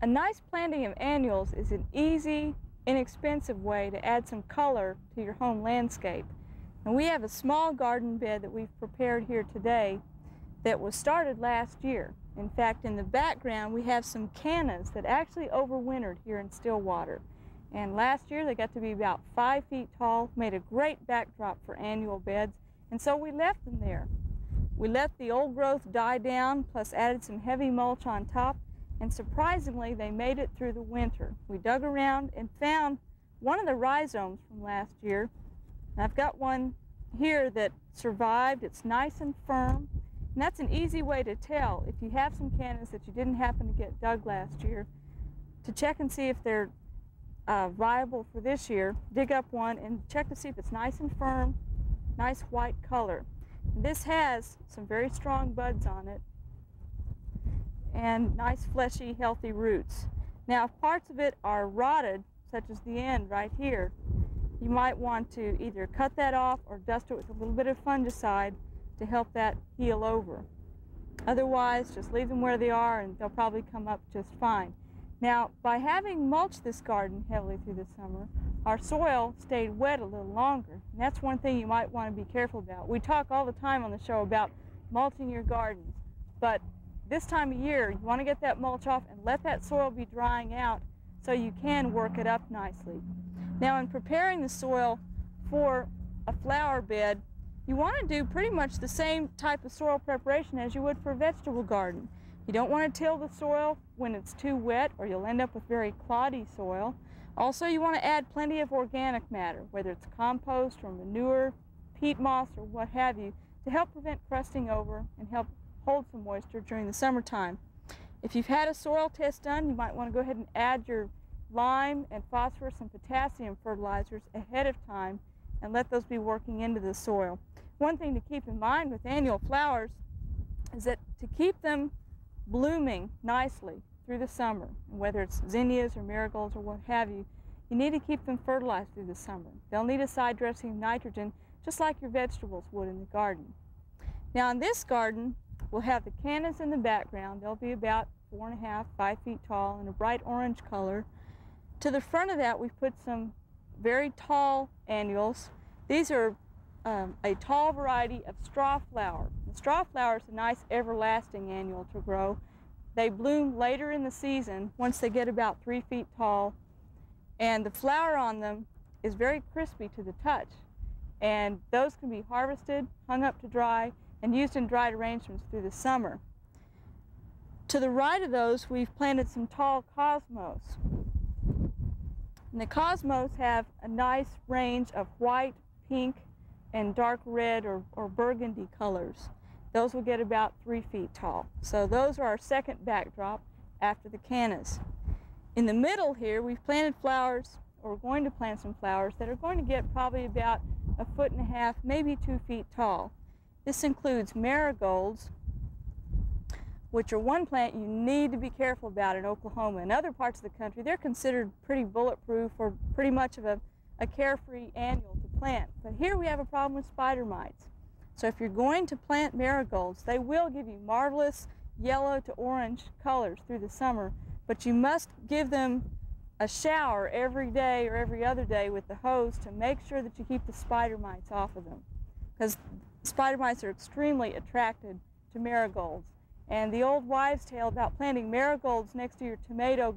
A nice planting of annuals is an easy, inexpensive way to add some color to your home landscape. And we have a small garden bed that we've prepared here today that was started last year. In fact, in the background we have some cannas that actually overwintered here in Stillwater. And last year they got to be about 5 feet tall, made a great backdrop for annual beds, and so we left them there. We let the old growth die down, plus added some heavy mulch on top, and surprisingly they made it through the winter. We dug around and found one of the rhizomes from last year. And I've got one here that survived. It's nice and firm, and that's an easy way to tell if you have some cannas that you didn't happen to get dug last year, to check and see if they're viable for this year. Dig up one and check to see if it's nice and firm, nice white color. This has some very strong buds on it and nice fleshy healthy roots. Now if parts of it are rotted, such as the end right here, you might want to either cut that off or dust it with a little bit of fungicide to help that heal over. Otherwise, just leave them where they are and they'll probably come up just fine. Now, by having mulched this garden heavily through the summer, our soil stayed wet a little longer. And that's one thing you might want to be careful about. We talk all the time on the show about mulching your gardens, but this time of year, you want to get that mulch off and let that soil be drying out so you can work it up nicely. Now, in preparing the soil for a flower bed, you want to do pretty much the same type of soil preparation as you would for a vegetable garden. You don't want to till the soil when it's too wet, or you'll end up with very cloddy soil. Also, you want to add plenty of organic matter, whether it's compost or manure, peat moss, or what have you, to help prevent crusting over and help hold some moisture during the summertime. If you've had a soil test done, you might want to go ahead and add your lime and phosphorus and potassium fertilizers ahead of time and let those be working into the soil. One thing to keep in mind with annual flowers is that to keep them blooming nicely through the summer, whether it's zinnias or marigolds or what have you, you need to keep them fertilized through the summer. They'll need a side dressing of nitrogen just like your vegetables would in the garden. Now in this garden, we'll have the cannas in the background. They'll be about 4.5, 5 feet tall and a bright orange color. To the front of that, we've put some very tall annuals. These are a tall variety of straw flower. The straw flower is a nice everlasting annual to grow. They bloom later in the season once they get about 3 feet tall, and the flower on them is very crispy to the touch. And those can be harvested, hung up to dry, and used in dried arrangements through the summer. To the right of those, we've planted some tall cosmos. And the cosmos have a nice range of white, pink, and dark red or burgundy colors. Those will get about 3 feet tall. So those are our second backdrop after the cannas. In the middle here, we've planted flowers, or we're going to plant some flowers that are going to get probably about 1.5 feet, maybe 2 feet tall. This includes marigolds, which are one plant you need to be careful about in Oklahoma. In other parts of the country, they're considered pretty bulletproof or pretty much of a carefree annual to plant. But here we have a problem with spider mites. So if you're going to plant marigolds, they will give you marvelous yellow to orange colors through the summer, but you must give them a shower every day or every other day with the hose to make sure that you keep the spider mites off of them, because spider mites are extremely attracted to marigolds. And the old wives' tale about planting marigolds next to your tomatoes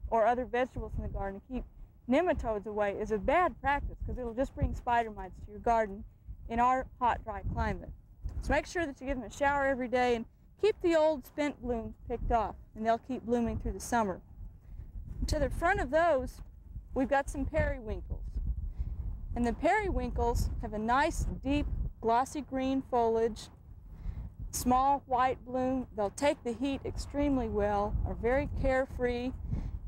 or other vegetables in the garden to keep nematodes away is a bad practice, because it'll just bring spider mites to your garden in our hot, dry climate. So make sure that you give them a shower every day and keep the old spent blooms picked off, and they'll keep blooming through the summer. To the front of those, we've got some periwinkles. And the periwinkles have a nice, deep, glossy green foliage, small white bloom. They'll take the heat extremely well, are very carefree,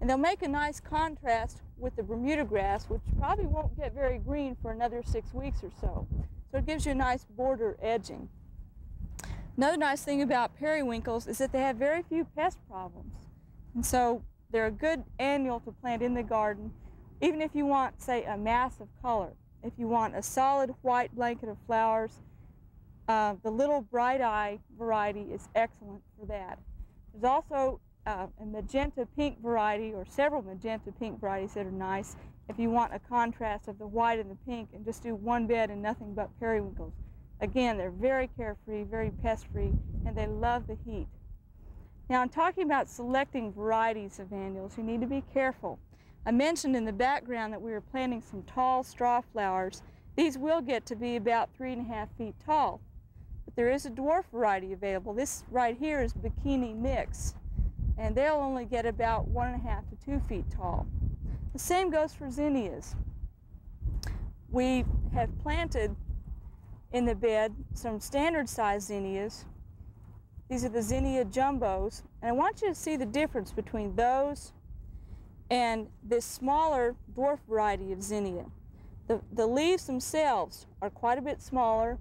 and they'll make a nice contrast with the Bermuda grass, which probably won't get very green for another 6 weeks or so. So it gives you a nice border edging. Another nice thing about periwinkles is that they have very few pest problems. And so they're a good annual to plant in the garden, even if you want, say, a mass of color. If you want a solid white blanket of flowers, the little bright eye variety is excellent for that. There's also a magenta pink variety or several magenta pink varieties that are nice if you want a contrast of the white and the pink, and just do one bed and nothing but periwinkles. Again, they're very carefree, very pest-free, and they love the heat. Now, in talking about selecting varieties of annuals, you need to be careful. I mentioned in the background that we were planting some tall straw flowers. These will get to be about 3.5 feet tall. But there is a dwarf variety available. This right here is Bikini Mix, and they'll only get about 1.5 to 2 feet tall. The same goes for zinnias. We have planted in the bed some standard size zinnias. These are the zinnia jumbos, and I want you to see the difference between those and this smaller dwarf variety of zinnia. The leaves themselves are quite a bit smaller.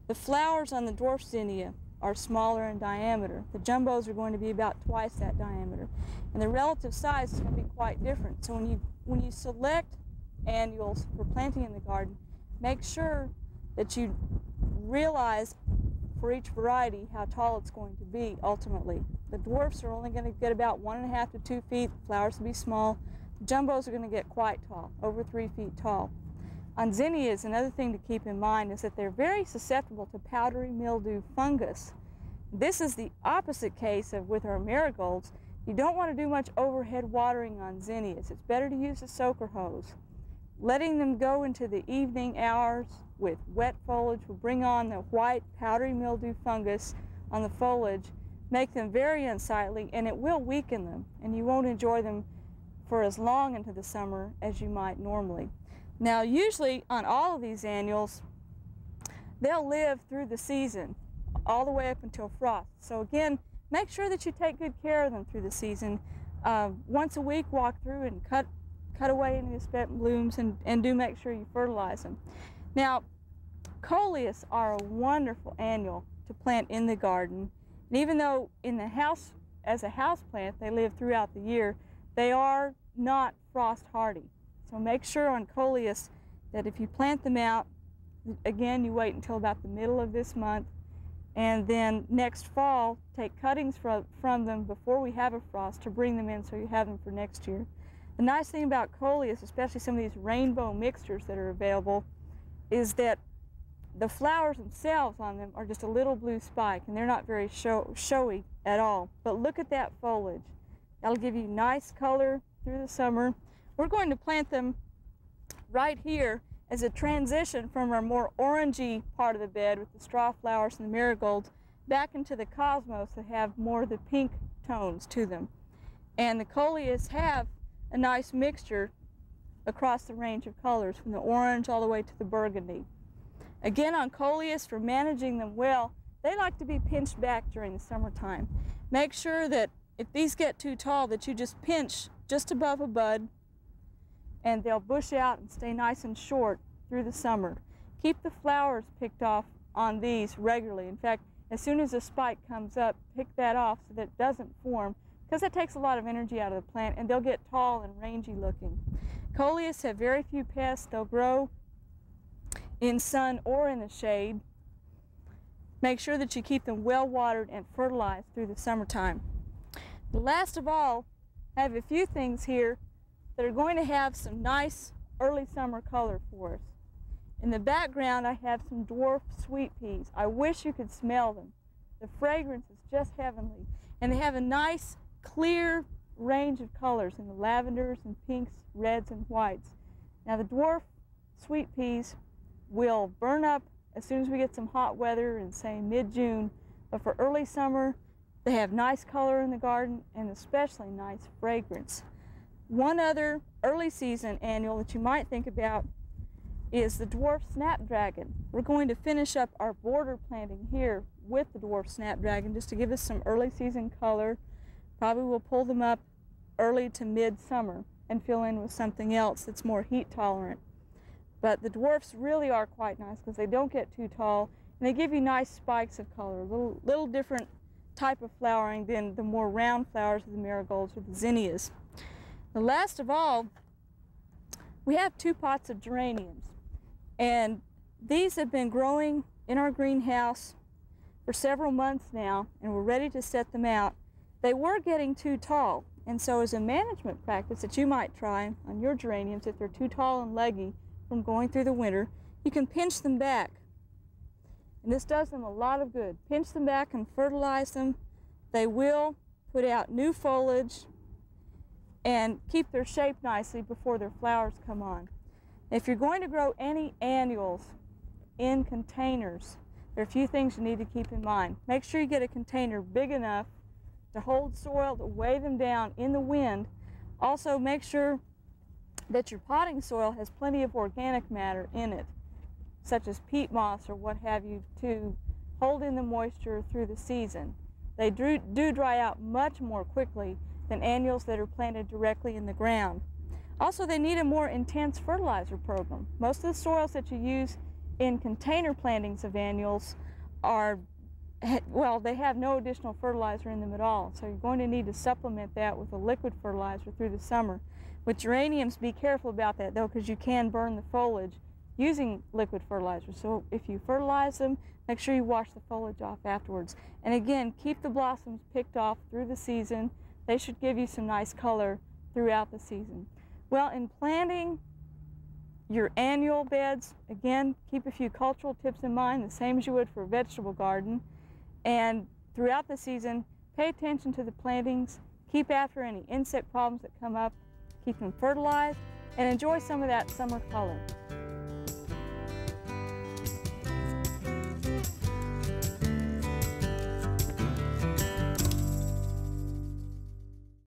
The flowers on the dwarf zinnia are smaller in diameter. The jumbos are going to be about twice that diameter, and the relative size is going to be quite different. So when you select annuals for planting in the garden, make sure that you realize for each variety how tall it's going to be ultimately. The dwarfs are only going to get about 1.5 to 2 feet. The flowers will be small. The jumbos are going to get quite tall, over 3 feet tall. On zinnias, another thing to keep in mind is that they're very susceptible to powdery mildew fungus. This is the opposite case of with our marigolds. You don't want to do much overhead watering on zinnias. It's better to use a soaker hose. Letting them go into the evening hours with wet foliage will bring on the white powdery mildew fungus on the foliage, make them very unsightly, and it will weaken them, and you won't enjoy them for as long into the summer as you might normally. Now, usually on all of these annuals, they'll live through the season, all the way up until frost. So again, make sure that you take good care of them through the season. Once a week, walk through and cut away any of the spent blooms, and do make sure you fertilize them. Now, coleus are a wonderful annual to plant in the garden. And even though in the house, as a house plant, they live throughout the year, they are not frost hardy. So make sure on coleus that if you plant them out, again, you wait until about the middle of this month, and then next fall, take cuttings from them before we have a frost to bring them in so you have them for next year. The nice thing about coleus, especially some of these rainbow mixtures that are available, is that the flowers themselves on them are just a little blue spike, and they're not very showy at all. But look at that foliage. That'll give you nice color through the summer. We're going to plant them right here as a transition from our more orangey part of the bed with the straw flowers and the marigolds back into the cosmos that have more of the pink tones to them. And the coleus have a nice mixture across the range of colors, from the orange all the way to the burgundy. Again, on coleus, for managing them well, they like to be pinched back during the summertime. Make sure that if these get too tall, that you just pinch just above a bud, and they'll bush out and stay nice and short through the summer. Keep the flowers picked off on these regularly. In fact, as soon as a spike comes up, pick that off so that it doesn't form, because that takes a lot of energy out of the plant, and they'll get tall and rangy looking. Coleus have very few pests. They'll grow in sun or in the shade. Make sure that you keep them well watered and fertilized through the summertime. Last of all, I have a few things here that are going to have some nice early summer color for us. In the background, I have some dwarf sweet peas. I wish you could smell them. The fragrance is just heavenly. And they have a nice, clear range of colors in the lavenders and pinks, reds and whites. Now, the dwarf sweet peas will burn up as soon as we get some hot weather in, say, mid-June. But for early summer, they have nice color in the garden and especially nice fragrance. One other early season annual that you might think about is the dwarf snapdragon. We're going to finish up our border planting here with the dwarf snapdragon just to give us some early season color. Probably we'll pull them up early to mid-summer and fill in with something else that's more heat tolerant. But the dwarfs really are quite nice because they don't get too tall, and they give you nice spikes of color, a little different type of flowering than the more round flowers of the marigolds or the zinnias. The last of all, we have 2 pots of geraniums, and these have been growing in our greenhouse for several months now, and we're ready to set them out. they were getting too tall. And so as a management practice that you might try on your geraniums, if they're too tall and leggy from going through the winter, you can pinch them back. And this does them a lot of good. Pinch them back and fertilize them. They will put out new foliage and keep their shape nicely before their flowers come on. If you're going to grow any annuals in containers, there are a few things you need to keep in mind. Make sure you get a container big enough to hold soil, to weigh them down in the wind. Also, make sure that your potting soil has plenty of organic matter in it, such as peat moss or what have you, to hold in the moisture through the season. They do dry out much more quickly than annuals that are planted directly in the ground. Also, they need a more intense fertilizer program. Most of the soils that you use in container plantings of annuals are, well, they have no additional fertilizer in them at all. So you're going to need to supplement that with a liquid fertilizer through the summer. With geraniums, be careful about that though, because you can burn the foliage using liquid fertilizer. So if you fertilize them, make sure you wash the foliage off afterwards. And again, keep the blossoms picked off through the season. They should give you some nice color throughout the season. Well, in planting your annual beds, again, keep a few cultural tips in mind, the same as you would for a vegetable garden. And throughout the season, pay attention to the plantings, keep after any insect problems that come up, keep them fertilized, and enjoy some of that summer color.